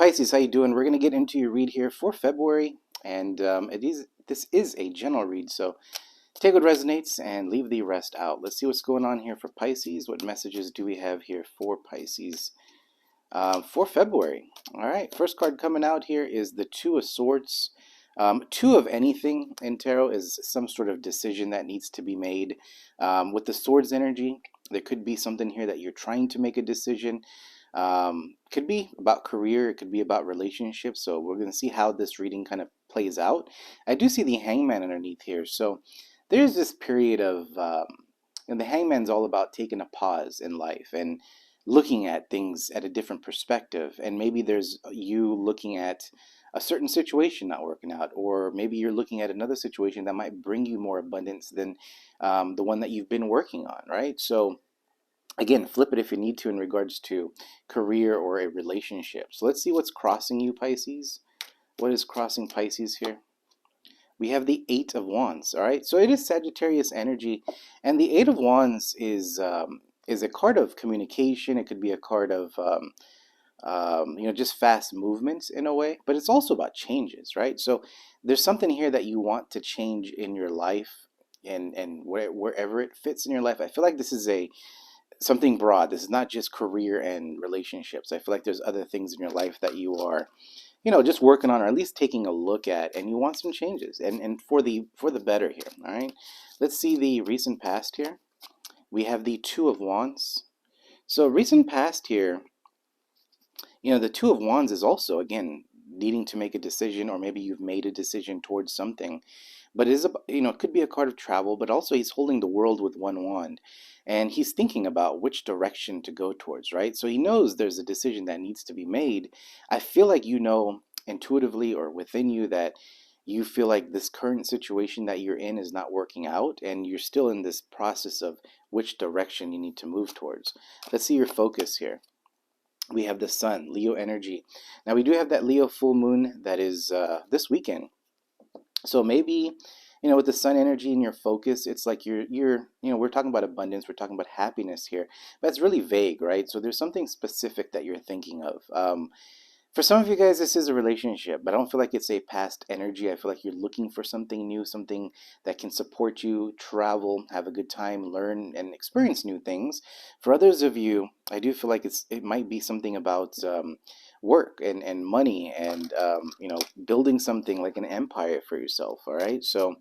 Pisces, how you doing? We're going to get into your read here for February, and this is a general read, so take what resonates and leave the rest out. Let's see what's going on here for Pisces. What messages do we have here for Pisces for February? All right, first card coming out here is the Two of Swords. Two of anything in tarot is some sort of decision that needs to be made. With the Swords energy, there could be something here that you're trying to make a decision. Could be about career, it could be about relationships. So we're going to see how this reading kind of plays out. I do see the Hangman underneath here. So there's this period of, and the Hangman's all about taking a pause in life and looking at things at a different perspective. And maybe there's you looking at a certain situation not working out, or maybe you're looking at another situation that might bring you more abundance than the one that you've been working on, right? So again, flip it if you need to in regards to career or a relationship. So let's see what's crossing you, Pisces. What is crossing Pisces here? We have the Eight of Wands, all right? So it is Sagittarius energy, and the Eight of Wands is a card of communication. It could be a card of, just fast movements in a way, but it's also about changes, right? So there's something here that you want to change in your life, and wherever it fits in your life. I feel like this is something broad. This is not just career and relationships. I feel like there's other things in your life that you are, just working on, or at least taking a look at, and you want some changes, and for the better here. All right. Let's see the recent past here. We have the Two of Wands. So recent past here, the Two of Wands is also, again, needing to make a decision, or maybe you've made a decision towards something. But it is, it could be a card of travel, but also he's holding the world with one wand. And he's thinking about which direction to go towards, right? So he knows there's a decision that needs to be made. I feel like you know intuitively or within you that you feel like this current situation that you're in is not working out, and you're still in this process of which direction you need to move towards. Let's see your focus here. We have the Sun, Leo energy. Now we do have that Leo full moon that is this weekend. So maybe, with the Sun energy in your focus, it's like we're talking about abundance, we're talking about happiness here, but it's really vague, right? So there's something specific that you're thinking of. For some of you guys, this is a relationship, but I don't feel like it's a past energy. I feel like you're looking for something new, something that can support you, travel, have a good time, learn, and experience new things. For others of you, I do feel like it might be something about work and money, and building something like an empire for yourself. All right, so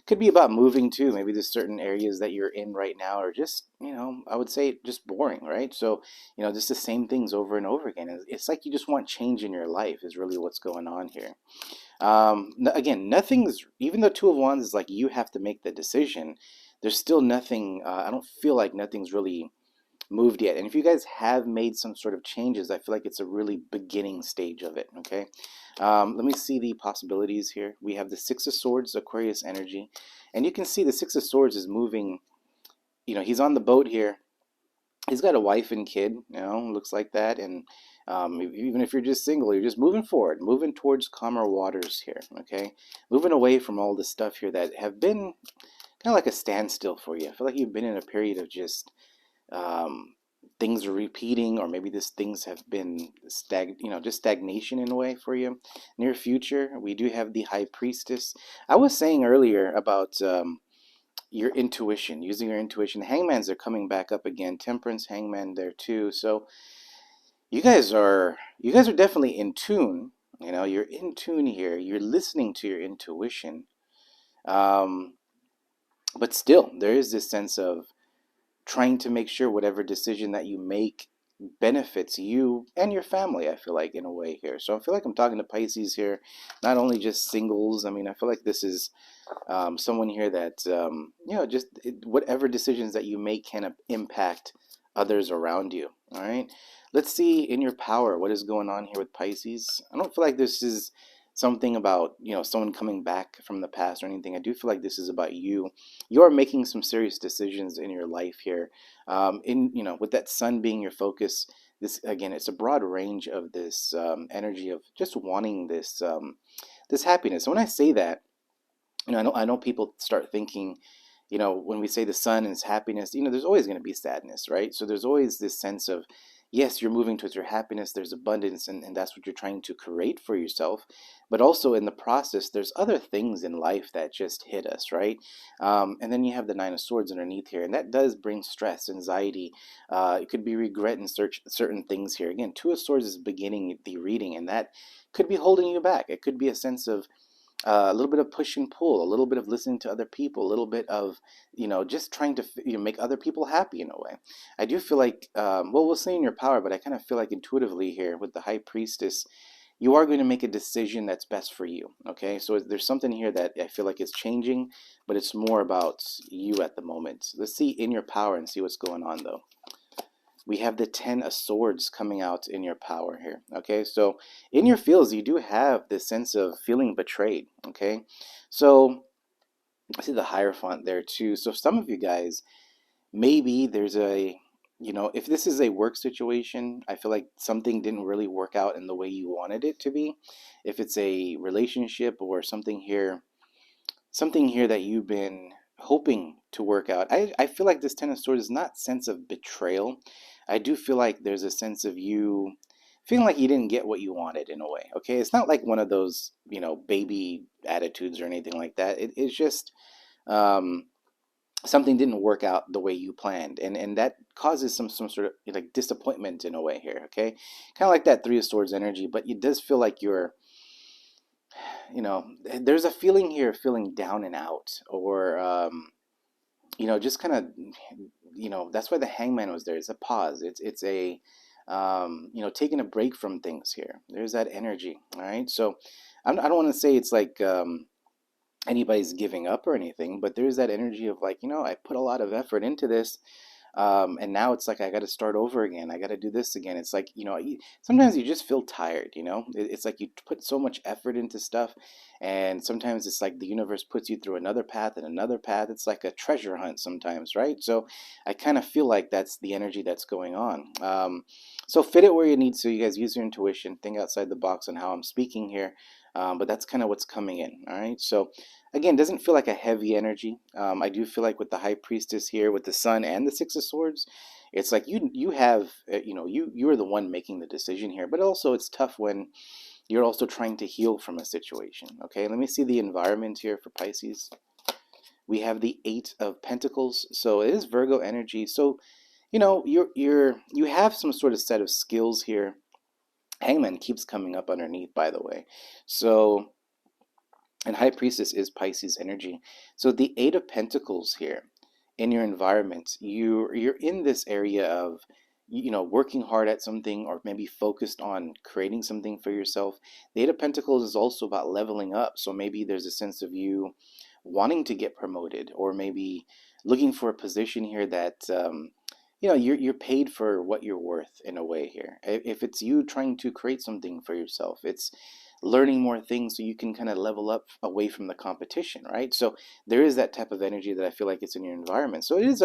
could be about moving too. Maybe there's certain areas that you're in right now are just, I would say just boring, right? So, just the same things over and over again. It's like you just want change in your life is really what's going on here. Again, nothing's, even though Two of Wands is like you have to make the decision, there's still nothing, I don't feel like nothing's really moved yet. And if you guys have made some sort of changes, I feel like it's a really beginning stage of it, okay? Let me see the possibilities here. We have the Six of Swords, Aquarius energy. And you can see the Six of Swords is moving, he's on the boat here. He's got a wife and kid, looks like that. And even if you're just single, you're just moving forward, moving towards calmer waters here, okay? Moving away from all the stuff here that have been kind of like a standstill for you. I feel like you've been in a period of just things are repeating, or maybe these things have been just stagnation in a way for you. Near future, we do have the High Priestess. I was saying earlier about your intuition, using your intuition. The Hangmans are coming back up again. Temperance, Hangman there too. So you guys are definitely in tune. You're in tune here. You're listening to your intuition. But still, there is this sense of trying to make sure whatever decision that you make benefits you and your family, I feel like, in a way here. So I feel like I'm talking to Pisces here, not only just singles. I mean, I feel like this is someone here that, whatever decisions that you make can impact others around you. All right. Let's see in your power what is going on here with Pisces. I don't feel like this is something about, someone coming back from the past or anything. I do feel like this is about you. You're making some serious decisions in your life here. With that Sun being your focus, this, again, it's a broad range of this energy of just wanting this this happiness. So when I say that, I know people start thinking, when we say the Sun is happiness, there's always going to be sadness, right? So there's always this sense of, yes, you're moving towards your happiness, there's abundance, and that's what you're trying to create for yourself. But also in the process, there's other things in life that just hit us, right? And then you have the Nine of Swords underneath here, and that does bring stress, anxiety. It could be regret and search certain things here. Again, Two of Swords is beginning the reading, and that could be holding you back. It could be a sense of a little bit of push and pull, a little bit of listening to other people, a little bit of, just trying to make other people happy in a way. I do feel like, well, we'll say in your power, but I kind of feel like intuitively here with the High Priestess, you are going to make a decision that's best for you. Okay, so there's something here that I feel like is changing, but it's more about you at the moment. Let's see in your power and see what's going on though. We have the Ten of Swords coming out in your power here. Okay, so in your feels, you do have this sense of feeling betrayed. Okay, so I see the Hierophant there too. So some of you guys, maybe there's a, if this is a work situation, I feel like something didn't really work out in the way you wanted it to be. If it's a relationship or something here that you've been hoping to work out. I feel like this Ten of Swords is not sense of betrayal. I do feel like there's a sense of you feeling like you didn't get what you wanted in a way. Okay, it's not like one of those baby attitudes or anything like that. It's just um, something didn't work out the way you planned, and that causes some sort of like disappointment in a way here. Okay, kind of like that Three of Swords energy, but it does feel like you're there's a feeling here, feeling down and out, or just kind of, that's why the Hangman was there. It's a pause. It's a, taking a break from things here. There's that energy. All right. So I don't want to say it's like anybody's giving up or anything, but there's that energy of like, I put a lot of effort into this, and now it's like I got to start over again. I got to do this again. It's like, sometimes you just feel tired. It's like you put so much effort into stuff, and sometimes it's like the universe puts you through another path and another path. It's like a treasure hunt sometimes, right? So I kind of feel like that's the energy that's going on. So fit it where you need to. You guys use your intuition, think outside the box on how I'm speaking here. But that's kind of what's coming in. All right. So again, doesn't feel like a heavy energy. I do feel like with the High Priestess here, with the Sun and the Six of Swords, it's like you have, you're the one making the decision here. But also, it's tough when you're also trying to heal from a situation. Okay, let me see the environment here for Pisces. We have the Eight of Pentacles, so it is Virgo energy. So you have some sort of set of skills here. Hangman keeps coming up underneath, by the way. So, and High Priestess is Pisces energy. So the Eight of Pentacles here in your environment, you're in this area of working hard at something, or maybe focused on creating something for yourself. The Eight of Pentacles is also about leveling up. So maybe there's a sense of you wanting to get promoted, or maybe looking for a position here that you're paid for what you're worth in a way here. If it's you trying to create something for yourself, it's learning more things so you can kind of level up away from the competition, right? So there is that type of energy that I feel like it's in your environment. So it is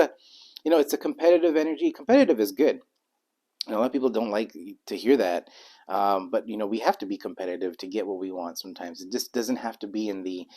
it's a competitive energy. Competitive is good. A lot of people don't like to hear that, but we have to be competitive to get what we want. Sometimes it just doesn't have to be in the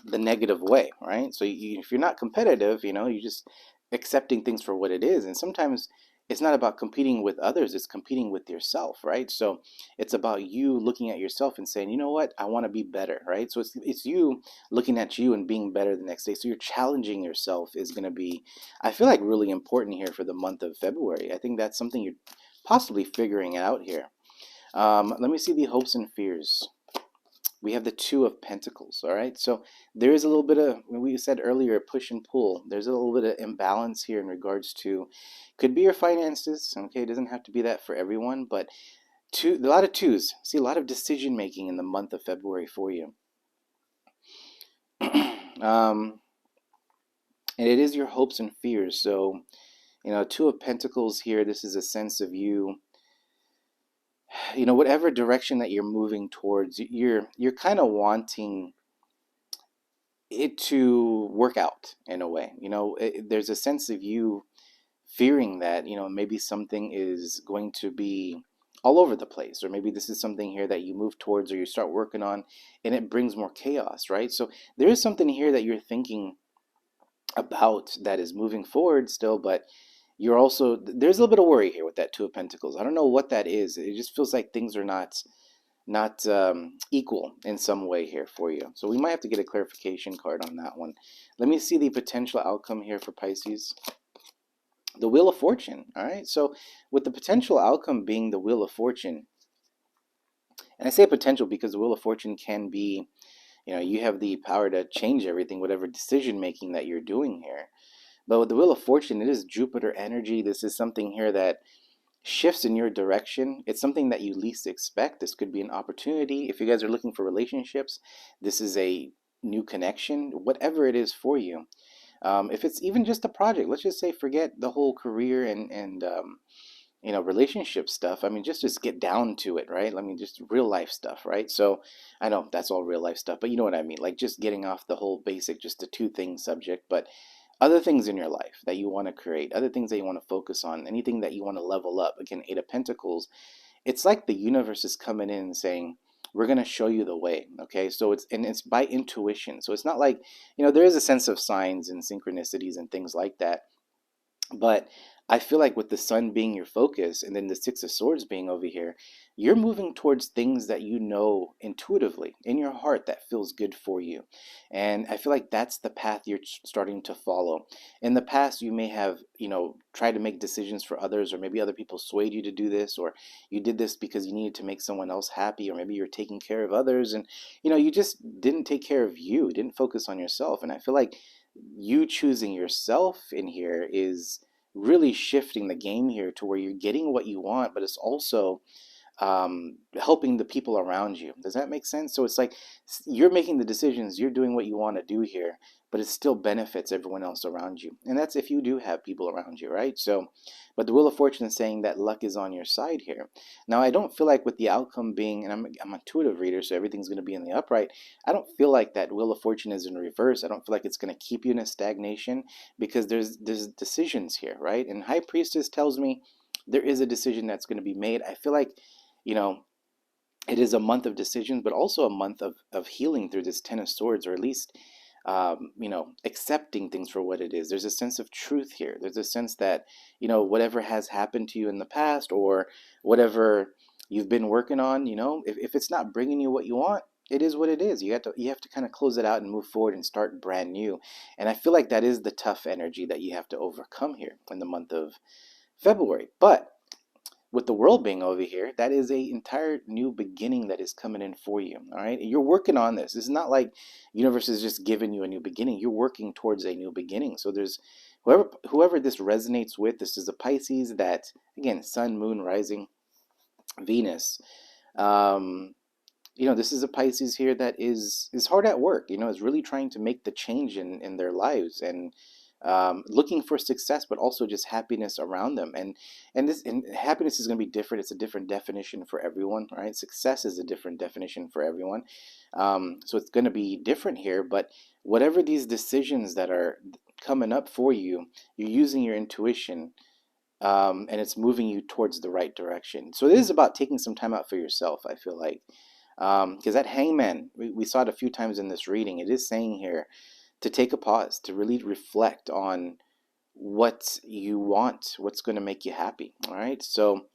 negative way, right? So if you're not competitive, you're just accepting things for what it is. And sometimes it's not about competing with others; it's competing with yourself, right? So it's about you looking at yourself and saying, you know what, I want to be better, right? So it's you looking at you and being better the next day. So you're challenging yourself is going to be, I feel like, really important here for the month of February. I think that's something you're possibly figuring out here. Let me see the hopes and fears. We have the Two of Pentacles, all right? So there is a little bit of, we said earlier, push and pull. There's a little bit of imbalance here in regards to, could be your finances, okay? It doesn't have to be that for everyone, but a lot of twos. See a lot of decision making in the month of February for you. And it is your hopes and fears. So, Two of Pentacles here, this is a sense of you, whatever direction that you're moving towards, you're kind of wanting it to work out in a way. There's a sense of you fearing that, maybe something is going to be all over the place, or maybe this is something here that you move towards or you start working on, and it brings more chaos, right? So there is something here that you're thinking about that is moving forward still, but you're also, there's a little bit of worry here with that Two of Pentacles. I don't know what that is. It just feels like things are not equal in some way here for you. So we might have to get a clarification card on that one. Let me see the potential outcome here for Pisces. The Wheel of Fortune. All right. So with the potential outcome being the Wheel of Fortune, and I say potential because the Wheel of Fortune can be, you have the power to change everything, whatever decision making that you're doing here. But with the Wheel of Fortune, it is Jupiter energy. This is something here that shifts in your direction. It's something that you least expect. This could be an opportunity. If you guys are looking for relationships, this is a new connection, whatever it is for you. If it's even just a project, let's just say forget the whole career and relationship stuff. I mean, just get down to it, right? I mean, just real life stuff, right? So I know that's all real life stuff, but you know what I mean, like just getting off the whole basic, just the two things subject, but other things in your life that you want to create, other things that you want to focus on, anything that you want to level up. Again, Eight of Pentacles, it's like the universe is coming in and saying, we're going to show you the way. Okay. So it's by intuition. So it's not like, there is a sense of signs and synchronicities and things like that. But I feel like with the sun being your focus and then the Six of Swords being over here, you're moving towards things that you know intuitively in your heart that feels good for you. And I feel like that's the path you're starting to follow. In the past, you may have, tried to make decisions for others, or maybe other people swayed you to do this, or you did this because you needed to make someone else happy, or maybe you're taking care of others and, you just didn't take care of you, didn't focus on yourself. And I feel like you choosing yourself in here is really shifting the game here to where you're getting what you want, but it's also helping the people around you. Does that make sense? So it's like you're making the decisions, you're doing what you want to do here, but it still benefits everyone else around you. And that's if you do have people around you, right? So, but the Wheel of Fortune is saying that luck is on your side here. Now, I don't feel like with the outcome being, and I'm an intuitive reader, so everything's going to be in the upright. I don't feel like that Wheel of Fortune is in reverse. I don't feel like it's going to keep you in a stagnation because there's decisions here, right? And High Priestess tells me there is a decision that's going to be made. I feel like, you know, it is a month of decisions, but also a month of healing through this Ten of Swords, or at least, accepting things for what it is. There's a sense of truth here. There's a sense that, whatever has happened to you in the past, or whatever you've been working on, if it's not bringing you what you want, it is what it is. You have to kind of close it out and move forward and start brand new. And I feel like that is the tough energy that you have to overcome here in the month of February. But with the world being over here, that is a entire new beginning that is coming in for you. All right, you're working on this. It's not like universe is just giving you a new beginning. You're working towards a new beginning. So there's whoever this resonates with. This is a Pisces that, again, Sun, Moon, Rising, Venus. Um, this is a Pisces here that is hard at work. Is really trying to make the change in their lives, and looking for success, but also just happiness around them. And happiness is going to be different. It's a different definition for everyone, right? Success is a different definition for everyone. So it's going to be different here. But whatever these decisions that are coming up for you, you're using your intuition, and it's moving you towards the right direction. So it is about taking some time out for yourself, I feel like. Because that Hangman, we saw it a few times in this reading, it is saying here to take a pause, to really reflect on what you want, what's going to make you happy. All right. So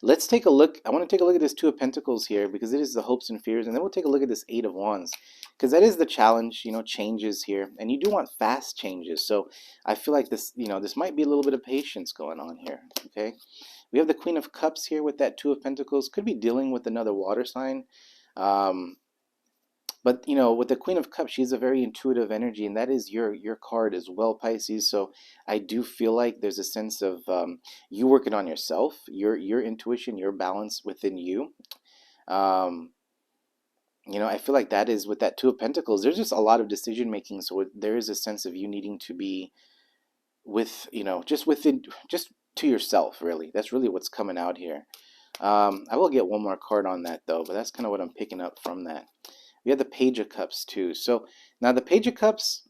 let's take a look. I want to take a look at this Two of Pentacles here because it is the hopes and fears. And then we'll take a look at this Eight of Wands because that is the challenge, changes here. And you do want fast changes. So I feel like this, this might be a little bit of patience going on here. Okay. We have the Queen of Cups here with that Two of Pentacles. Could be dealing with another water sign. But with the Queen of Cups, she's a very intuitive energy, and that is your card as well, Pisces. So I do feel like there's a sense of you working on yourself, your intuition, your balance within you. I feel like that is with that Two of Pentacles. There's just a lot of decision making, so there is a sense of you needing to be with, just to yourself, really. That's really what's coming out here. I will get one more card on that though, but that's kind of what I'm picking up from that. We have the Page of Cups too. So now the Page of Cups,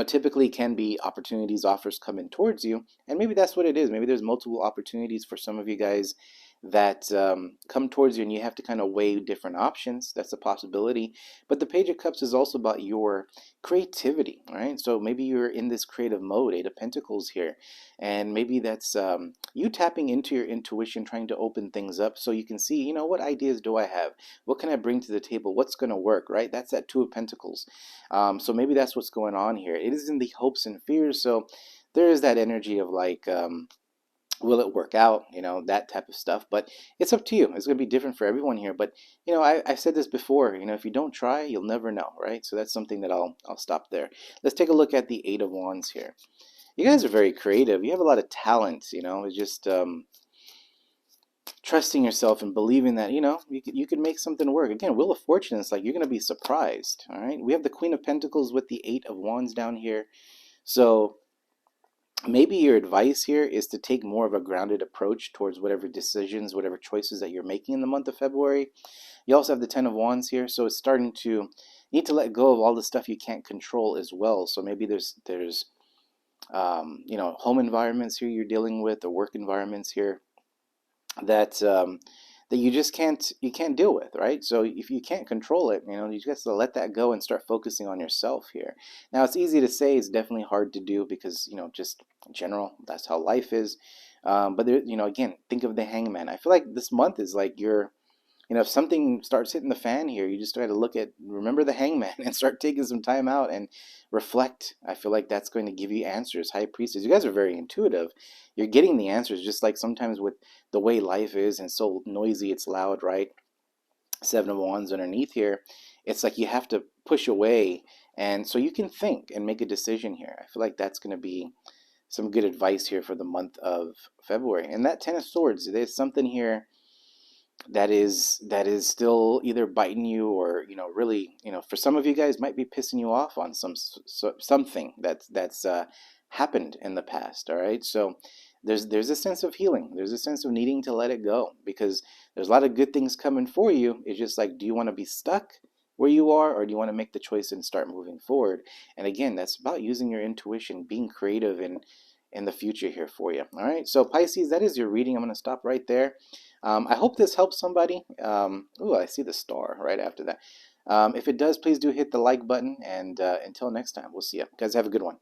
typically can be opportunities, offers coming towards you, and maybe that's what it is. Maybe there's multiple opportunities for some of you guys that come towards you, and you have to kind of weigh different options. That's a possibility. But the Page of Cups is also about your creativity, right? So maybe you're in this creative mode, Eight of Pentacles here, and maybe that's you tapping into your intuition, trying to open things up so you can see, you know, what ideas do I have? What can I bring to the table? What's going to work, right? That's that Two of Pentacles. So maybe that's what's going on here. It is in the hopes and fears. So there is that energy of like, will it work out, you know, that type of stuff. But it's up to you. It's going to be different for everyone here. But you know, I've said this before, you know, if you don't try, you'll never know, right? So that's something that I'll stop there. Let's take a look at the Eight of Wands here. You guys are very creative. You have a lot of talent, you know. It's just trusting yourself and believing that, you know, you could make something work. Again, Wheel of Fortune is like you're going to be surprised. All right, we have the Queen of Pentacles with the Eight of Wands down here. So maybe your advice here is to take more of a grounded approach towards whatever decisions, whatever choices that you're making in the month of February. You also have the Ten of Wands here, so it's starting to, you need to let go of all the stuff you can't control as well. So maybe there's you know, home environments here you're dealing with, or work environments here that that you just can't deal with, right? So if you can't control it, you know, you just have to let that go and start focusing on yourself here. Now it's easy to say, it's definitely hard to do because, you know, just in general, that's how life is. But there, you know, again, think of the Hangman. I feel like this month is like your, you know, if something starts hitting the fan here, you just try to remember the Hangman and start taking some time out and reflect. I feel like that's going to give you answers. High Priestess, you guys are very intuitive. You're getting the answers, just like sometimes with the way life is and so noisy, it's loud, right? Seven of Wands underneath here. It's like you have to push away, and so you can think and make a decision here. I feel like that's going to be some good advice here for the month of February. And that Ten of Swords, there's something here that is still either biting you, or, you know, really, you know, for some of you guys might be pissing you off on something that's happened in the past. All right, so there's a sense of healing. There's a sense of needing to let it go, because there's a lot of good things coming for you. It's just like, do you want to be stuck where you are, or do you want to make the choice and start moving forward? And again, that's about using your intuition, being creative in the future here for you. All right, so Pisces, that is your reading. I'm going to stop right there. I hope this helps somebody. Ooh, I see the star right after that. If it does, please do hit the like button. And until next time, we'll see you. Guys, have a good one.